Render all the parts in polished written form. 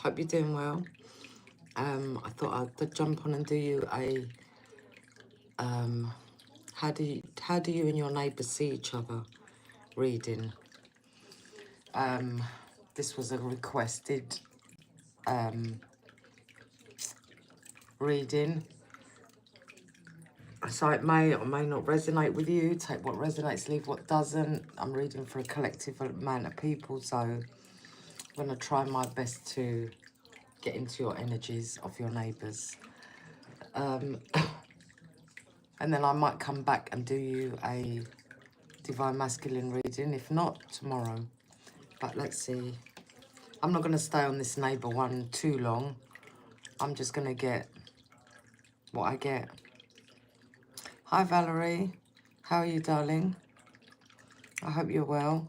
Hope you're doing well. I thought I'd jump on and do you a how do you and your neighbours see each other reading. This was a requested reading, so it may or may not resonate with you. Take what resonates, leave what doesn't. I'm reading for a collective amount of people, so I'm going to try my best to get into your energies of your neighbours. And then I might come back and do you a Divine Masculine reading, if not tomorrow. But let's see. I'm not going to stay on this neighbour one too long. I'm just going to get what I get. Hi Valerie, how are you, darling? I hope you're well.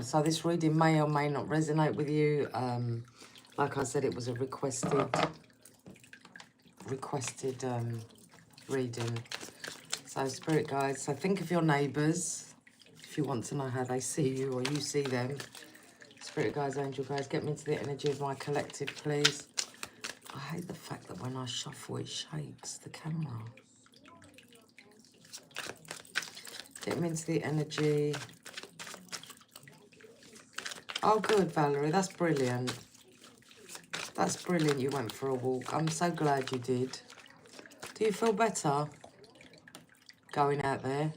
So this reading may or may not resonate with you. Like I said, it was a requested reading. So spirit guides, so think of your neighbours if you want to know how they see you or you see them. Spirit guides, angel guides, get me into the energy of my collective, please. I hate the fact that when I shuffle it shakes the camera. Get me into the energy. Oh good, Valerie, that's brilliant. That's brilliant you went for a walk. I'm so glad you did. Do you feel better going out there?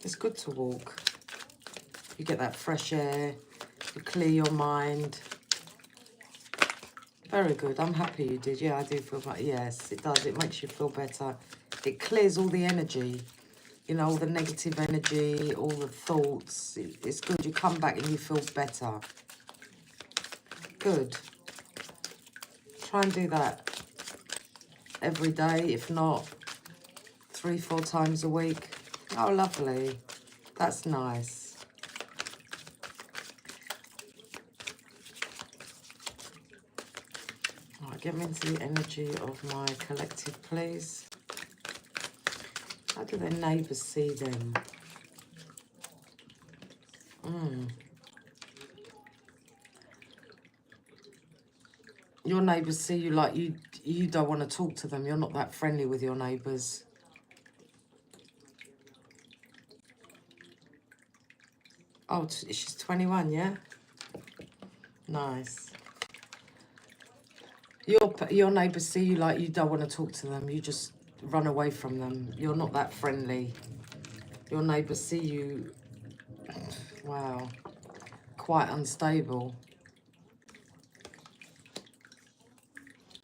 It's good to walk. You get that fresh air, you clear your mind. Very good, I'm happy you did. Yeah, I do feel better. Yes, it does, it makes you feel better. It clears all the energy, you know, all the negative energy, all the thoughts. It's good, you come back and you feel better. Good. Try and do that every day, if not 3-4 times a week. Oh, lovely. That's nice. All right, get me into the energy of my collective, please. How do their neighbours see them? Your neighbours see you like you don't want to talk to them. You're not that friendly with your neighbours. Oh, she's 21, yeah? Nice. Your neighbours see you like you don't want to talk to them. You just run away from them. You're not that friendly. Your neighbours see you, wow, quite unstable.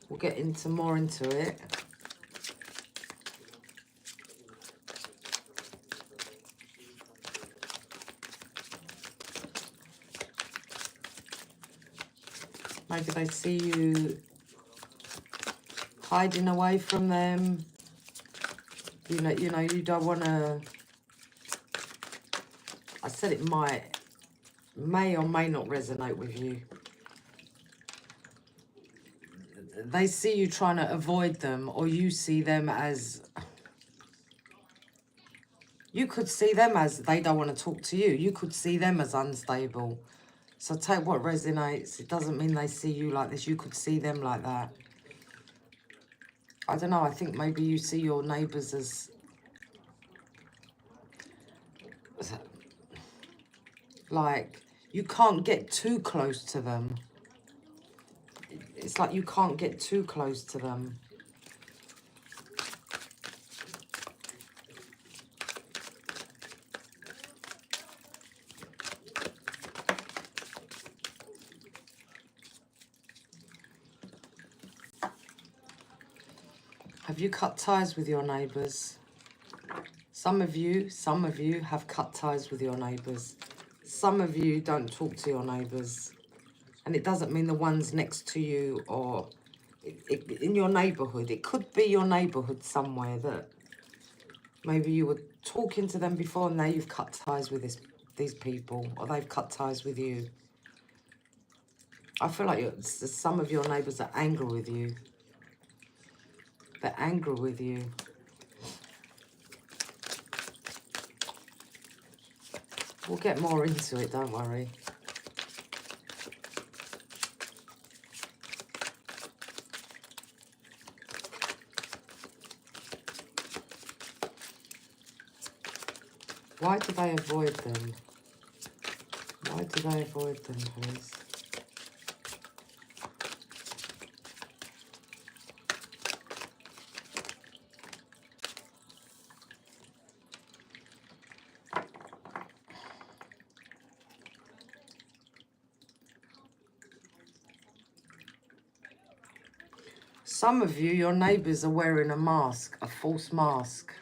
We'll get more into it. Maybe they see you hiding away from them. You know, you don't want to. I said it may or may not resonate with you. They see you trying to avoid them, or you see them as. You could see them as they don't want to talk to you. You could see them as unstable. So take what resonates. It doesn't mean they see you like this. You could see them like that. I don't know. I think maybe you see your neighbours as like you can't get too close to them. It's like you can't get too close to them. Have you cut ties with your neighbours? Some of you have cut ties with your neighbours. Some of you don't talk to your neighbours. And it doesn't mean the ones next to you or in your neighbourhood. It could be your neighbourhood somewhere that maybe you were talking to them before and now you've cut ties with these people, or they've cut ties with you. I feel like some of your neighbours are angry with you. They're angry with you. We'll get more into it, don't worry. Why do they avoid them? Why do they avoid them, please? Some of you, your neighbours are wearing a mask, a false mask.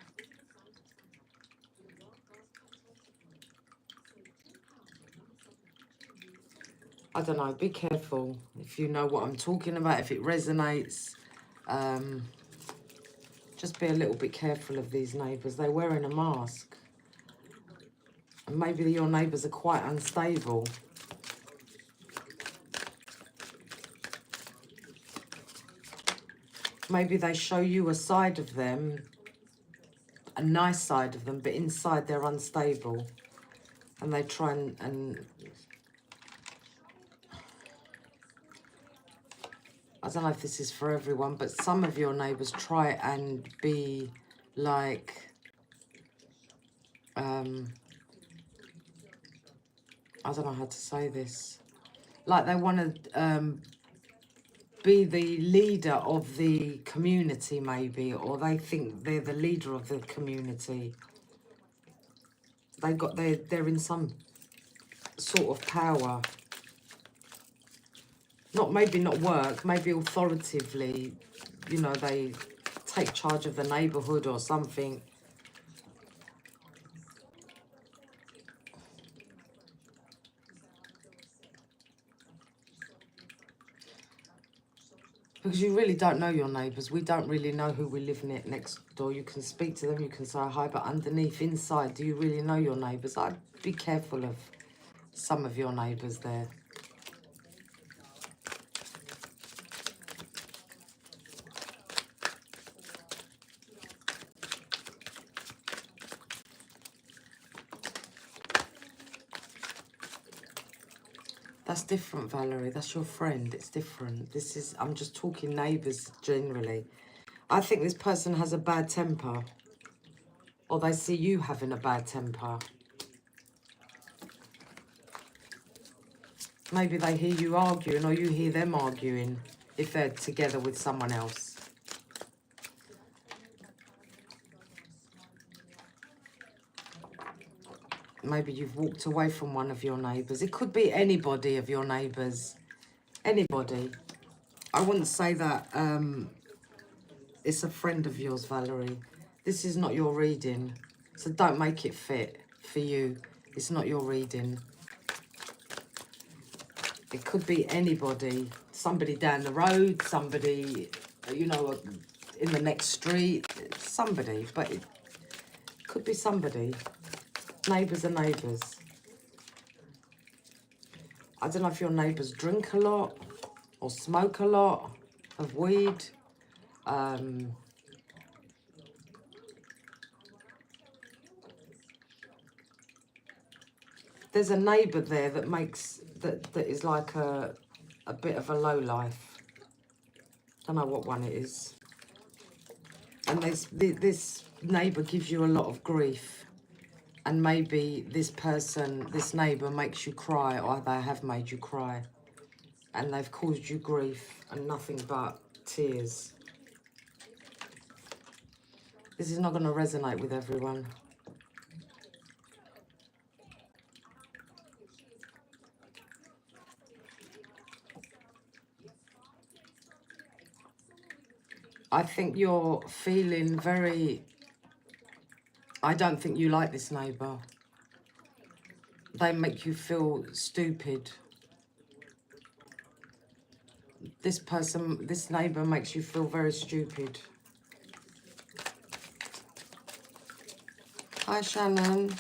I don't know, be careful if you know what I'm talking about, if it resonates. Just be a little bit careful of these neighbours. They're wearing a mask. And maybe your neighbours are quite unstable. Maybe they show you a side of them, a nice side of them, but inside they're unstable. And they try and I don't know if this is for everyone, but some of your neighbours try and be like, I don't know how to say this. Like they want to be the leader of the community, maybe, or they think they're the leader of the community. They're in some sort of power. Maybe not work, maybe authoritatively, you know, they take charge of the neighbourhood or something. Because you really don't know your neighbours. We don't really know who we live next door. You can speak to them, you can say hi, but underneath, inside, do you really know your neighbours? I'd be careful of some of your neighbours there. That's different, Valerie. That's your friend. It's different. I'm just talking neighbours generally. I think this person has a bad temper. Or they see you having a bad temper. Maybe they hear you arguing or you hear them arguing if they're together with someone else. Maybe you've walked away from one of your neighbours. It could be anybody of your neighbours. Anybody. I wouldn't say that it's a friend of yours, Valerie. This is not your reading. So don't make it fit for you. It's not your reading. It could be anybody. Somebody down the road, somebody, you know, in the next street. Somebody, but it could be somebody. Neighbours are neighbours. I don't know if your neighbours drink a lot or smoke a lot of weed. There's a neighbour there that makes that is like a bit of a low life. Don't know what one it is. And this neighbour gives you a lot of grief. And maybe this neighbour makes you cry, or they have made you cry. And they've caused you grief and nothing but tears. This is not going to resonate with everyone. I think you're feeling very... I don't think you like this neighbour. They make you feel stupid. This neighbour makes you feel very stupid. Hi, Shannon.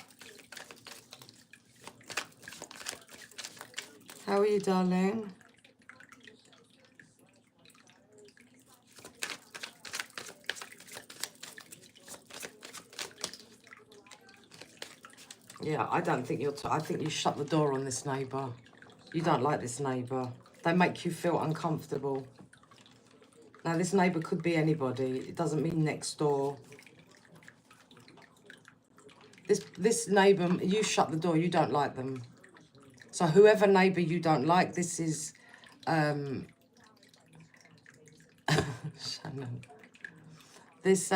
How are you, darling? Yeah, I don't think you're... I think you shut the door on this neighbour. You don't like this neighbour. They make you feel uncomfortable. Now, this neighbour could be anybody. It doesn't mean next door. This neighbour, you shut the door. You don't like them. So whoever neighbour you don't like, this is... Shannon. This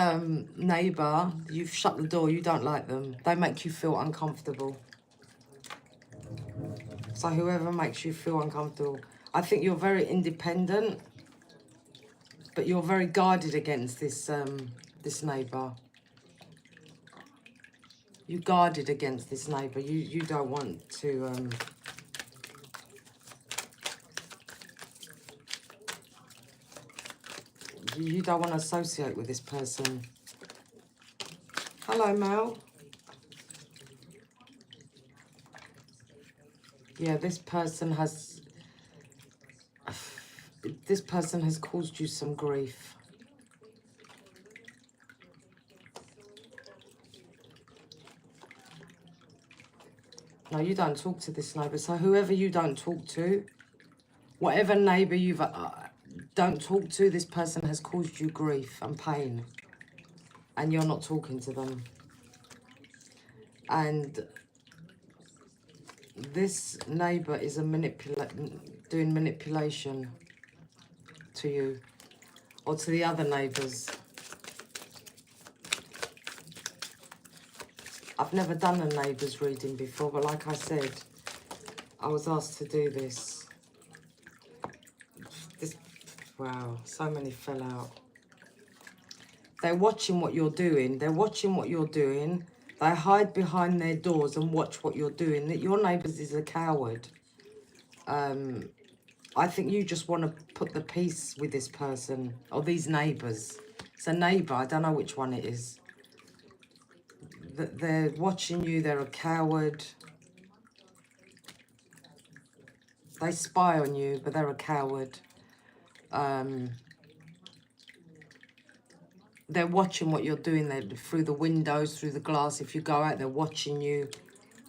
neighbour, you've shut the door. You don't like them. They make you feel uncomfortable. So whoever makes you feel uncomfortable. I think you're very independent, but you're very guarded against this this neighbour. You guarded against this neighbour. You don't want to... you don't want to associate with this person. Hello, Mel. Yeah, this person has... this person has caused you some grief. No, you don't talk to this neighbour. So whoever you don't talk to, whatever neighbour you've don't talk to, this person has caused you grief and pain. And you're not talking to them. And this neighbour is doing manipulation to you or to the other neighbours. I've never done a neighbours reading before, but like I said, I was asked to do this. Wow, so many fell out. They're watching what you're doing. They're watching what you're doing. They hide behind their doors and watch what you're doing. Your neighbours is a coward. I think you just want to put the peace with this person or these neighbours. It's a neighbour. I don't know which one it is. They're watching you. They're a coward. They spy on you, but they're a coward. They're watching what you're doing. They're through the windows, through the glass. If you go out, they're watching you.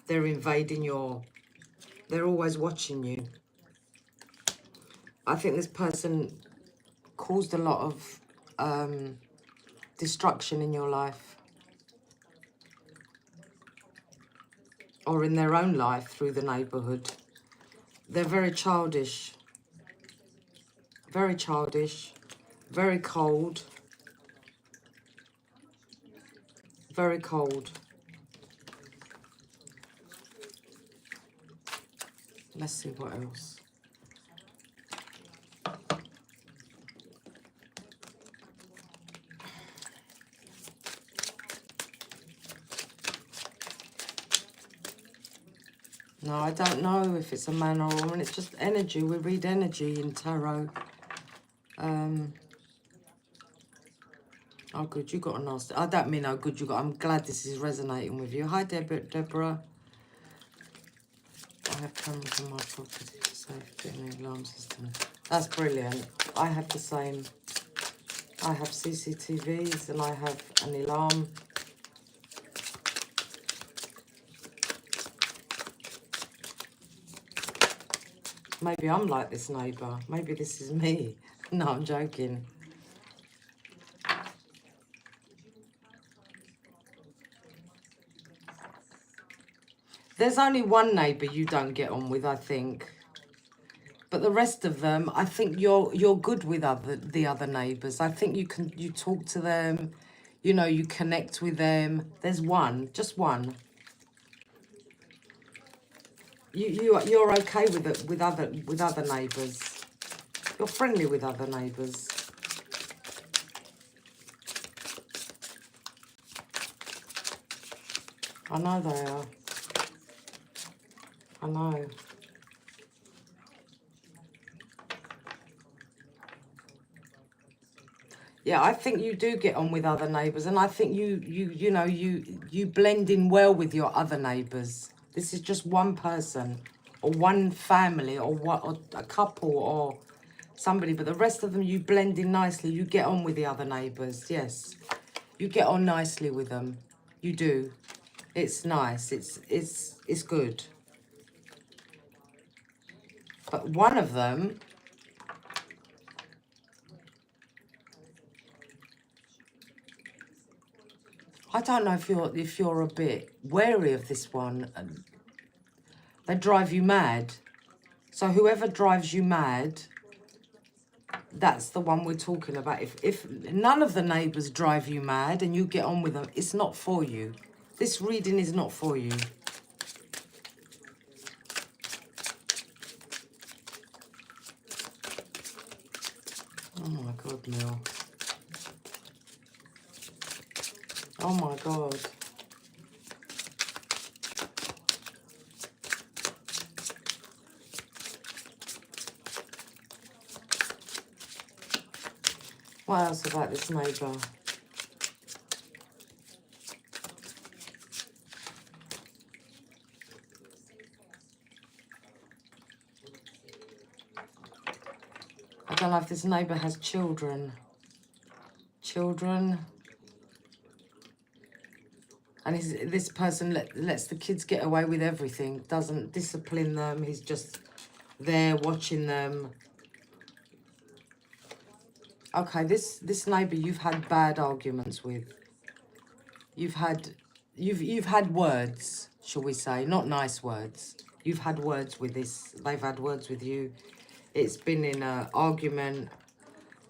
They're invading your... They're always watching you. I think this person caused a lot of destruction in your life. Or in their own life through the neighbourhood. They're very childish. Very childish. Very cold. Very cold. Let's see what else. No, I don't know if it's a man or a woman. It's just energy. We read energy in tarot. Oh, good, you got a nasty... I don't mean how good you got. I'm glad this is resonating with you. Hi, Deborah. I have cameras on my property for safety and an alarm system. That's brilliant. I have the same. I have CCTVs and I have an alarm. Maybe I'm like this neighbour. Maybe this is me. No, I'm joking. There's only one neighbour you don't get on with, I think. But the rest of them, I think you're good with the other neighbours. I think you talk to them, you know, you connect with them. There's one, just one. You're okay with it with other neighbours. You're friendly with other neighbours. I know they are. I know. Yeah, I think you do get on with other neighbours, and I think you blend in well with your other neighbours. This is just one person, or one family, or a couple, or somebody, but the rest of them you blend in nicely. You get on with the other neighbours. Yes, you get on nicely with them. You do. It's nice. It's good. But one of them, I don't know if you're a bit wary of this one. They drive you mad. So whoever drives you mad, that's the one we're talking about. If none of the neighbours drive you mad and you get on with them, it's not for you. This reading is not for you. Oh my God, Mel. Oh my God. What else about this neighbour? I don't know if this neighbour has children. Children. And this person lets the kids get away with everything. Doesn't discipline them. He's just there watching them. Okay, this neighbour you've had bad arguments with. You've had words, shall we say, not nice words. You've had words with this. They've had words with you. It's been in an argument,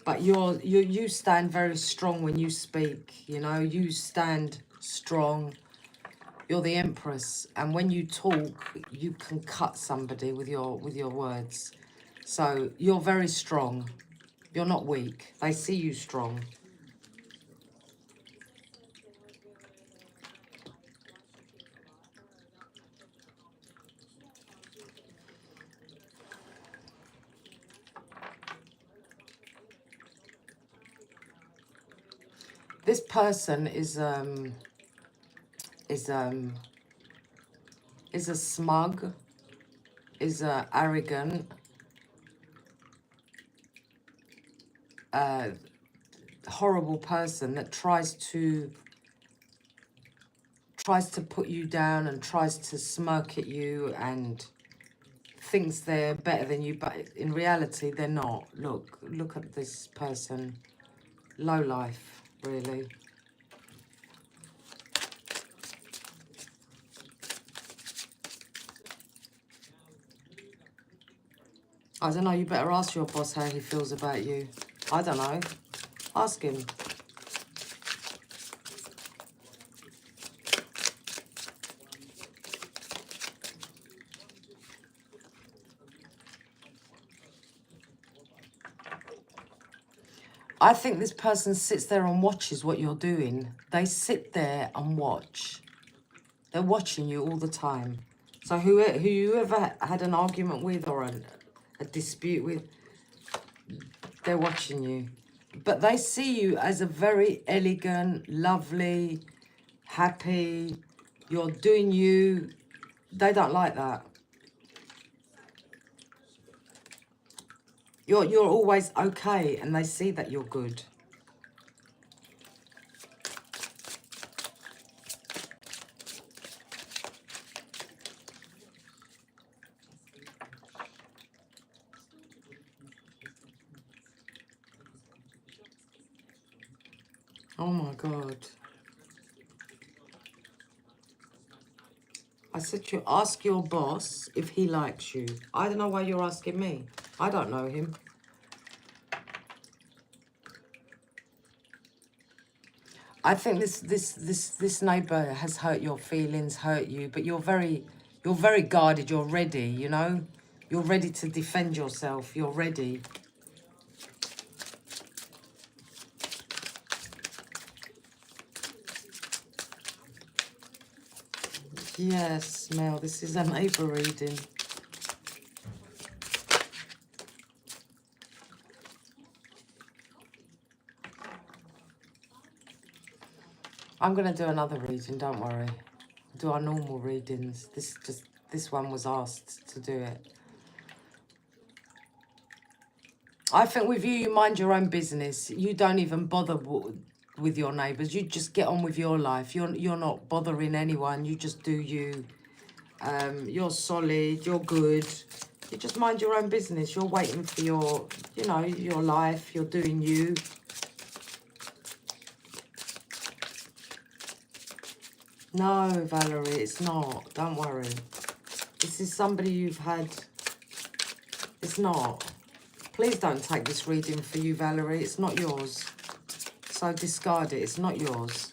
but you stand very strong when you speak. You know, you stand strong. You're the Empress, and when you talk, you can cut somebody with your words. So you're very strong. You're not weak. They see you strong. This person is a smug, is a arrogant, horrible person that tries to put you down and tries to smirk at you and thinks they're better than you, but in reality they're not. Look at this person. Low life, really. I don't know, you better ask your boss how he feels about you. I don't know. Ask him. I think this person sits there and watches what you're doing. They sit there and watch. They're watching you all the time. So who you ever had an argument with or a dispute with, they're watching you. But they see you as a very elegant, lovely, happy, you're doing you. They don't like that. You're always okay, and they see that you're good. Oh my God. I said to you, ask your boss if he likes you. I don't know why you're asking me. I don't know him. I think this neighbour has hurt your feelings, hurt you, but you're very guarded. You're ready, you know. You're ready to defend yourself. You're ready. Yes, Mel, this is a neighbour reading. I'm going to do another reading, don't worry. Do our normal readings. This one was asked to do it. I think with you, you mind your own business. You don't even bother with your neighbours. You just get on with your life. You're not bothering anyone. You just do you. You're solid. You're good. You just mind your own business. You're waiting for your, you know, your life. You're doing you. No, Valerie, it's not. Don't worry. This is somebody you've had. It's not. Please don't take this reading for you, Valerie. It's not yours. So discard it. It's not yours.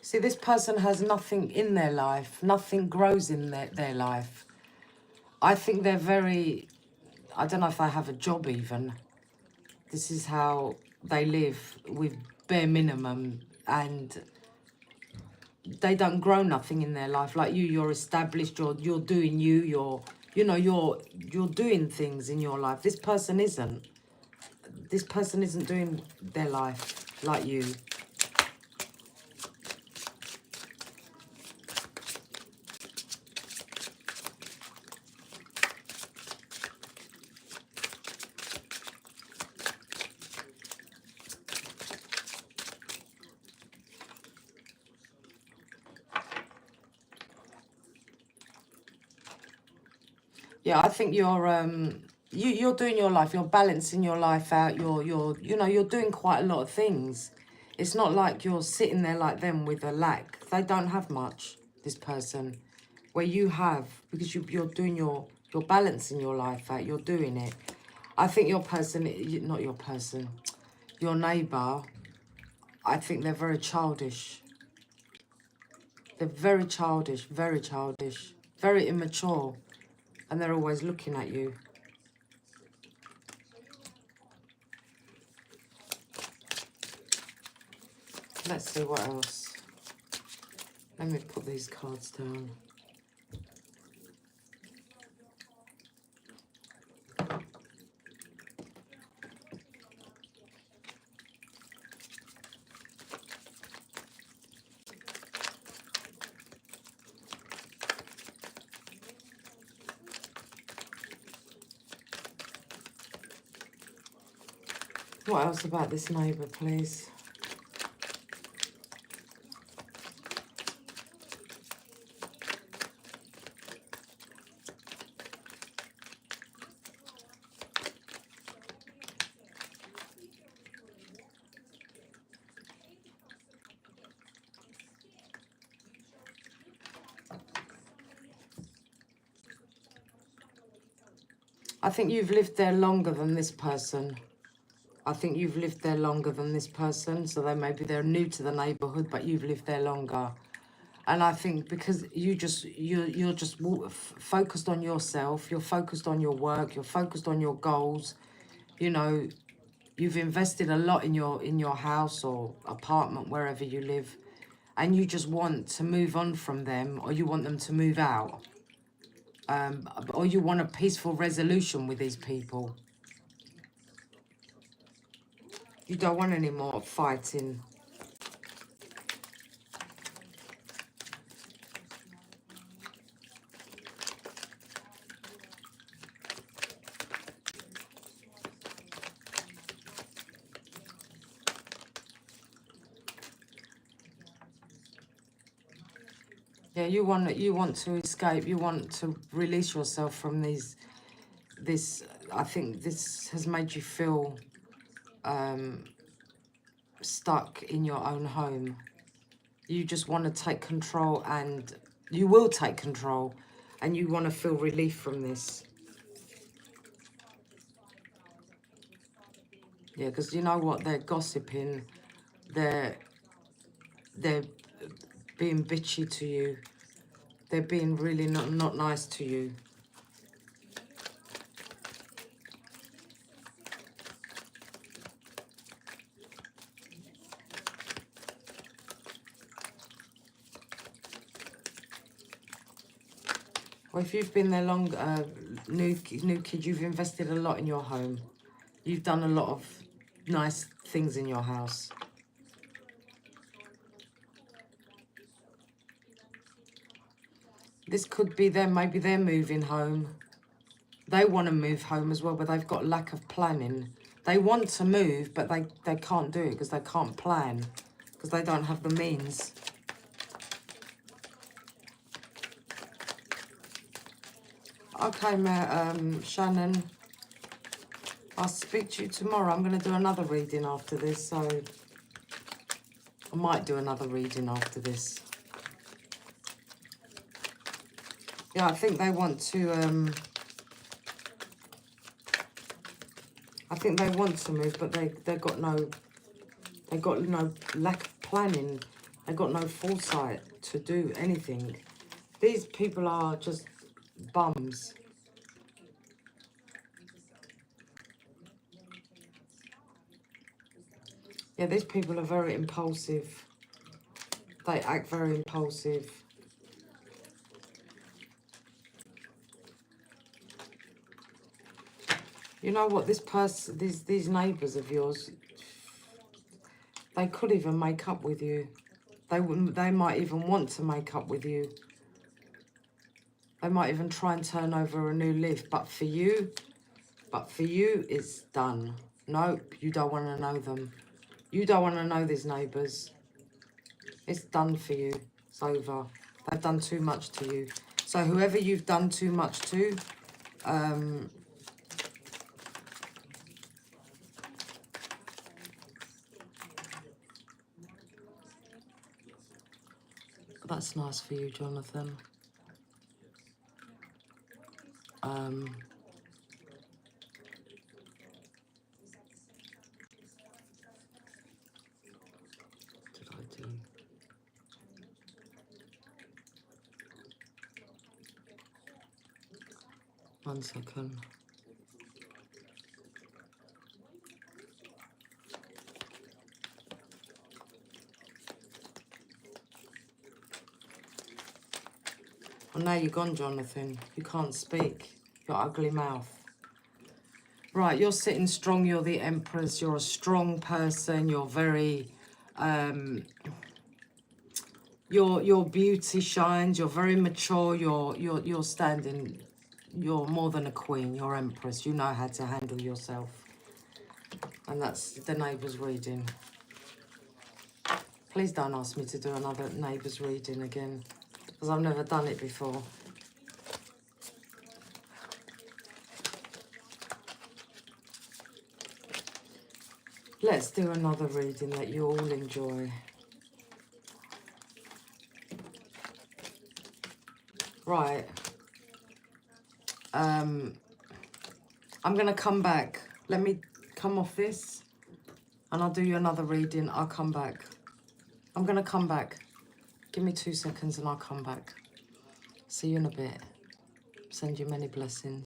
See, this person has nothing in their life. Nothing grows in their life. I think they're very... I don't know if they have a job even. This is how they live, with bare minimum, and they don't grow nothing in their life. Like you, you're established, you're doing you, you're doing things in your life. This person isn't. This person isn't doing their life like you. Yeah, I think you're doing your life. You're balancing your life out. You're doing quite a lot of things. It's not like you're sitting there like them with a lack. They don't have much, this person. Where you have, because you're doing you're balancing your life out. You're doing it. I think your person, not your person, your neighbour, I think they're very childish. They're very childish, very immature. And they're always looking at you. Let's see what else. Let me put these cards down. What else about this neighbour, please? I think you've lived there longer than this person. I think you've lived there longer than this person. So they're new to the neighbourhood, but you've lived there longer. And I think because you're just focused on yourself, you're focused on your work, you're focused on your goals. You know, you've invested a lot in your house or apartment, wherever you live, and you just want to move on from them, or you want them to move out, or you want a peaceful resolution with these people. You don't want any more fighting. Yeah, you want to escape. You want to release yourself from this. I think this has made you feel stuck in your own home. You just want to take control, and you will take control, and you want to feel relief from this. Yeah, because you know what? They're gossiping. They're being bitchy to you. They're being really not nice to you. Well, if you've been there long, new kid, you've invested a lot in your home. You've done a lot of nice things in your house. This could be them. Maybe they're moving home. They want to move home as well, but they've got lack of planning. They want to move, but they can't do it because they can't plan, because they don't have the means. Okay, Shannon, I'll speak to you tomorrow. I'm going to do another reading after this, so I might do another reading after this. Yeah, I think they want to, I think they want to move, but they got no lack of planning. They got no foresight to do anything. These people are just bums. Yeah, these people are very impulsive. They act very impulsive. You know what? This person, these neighbours of yours, they could even make up with you. They might even want to make up with you. They might even try and turn over a new leaf. But for you, it's done. Nope, you don't want to know them. You don't want to know these neighbours. It's done for you. It's over. They've done too much to you. So whoever you've done too much to, that's nice for you, Jonathan. Did I do? One second. Oh, now you're gone, Jonathan. You can't speak. Your ugly mouth. Right, you're sitting strong. You're the Empress. You're a strong person. You're very... Your beauty shines. You're very mature. You're standing... You're more than a queen. You're Empress. You know how to handle yourself. And that's the neighbours reading. Please don't ask me to do another neighbours reading again, because I've never done it before. Let's do another reading that you all enjoy. Right. I'm going to come back. Let me come off this and I'll do you another reading. I'll come back. I'm going to come back. Give me 2 seconds and I'll come back. See you in a bit. Send you many blessings.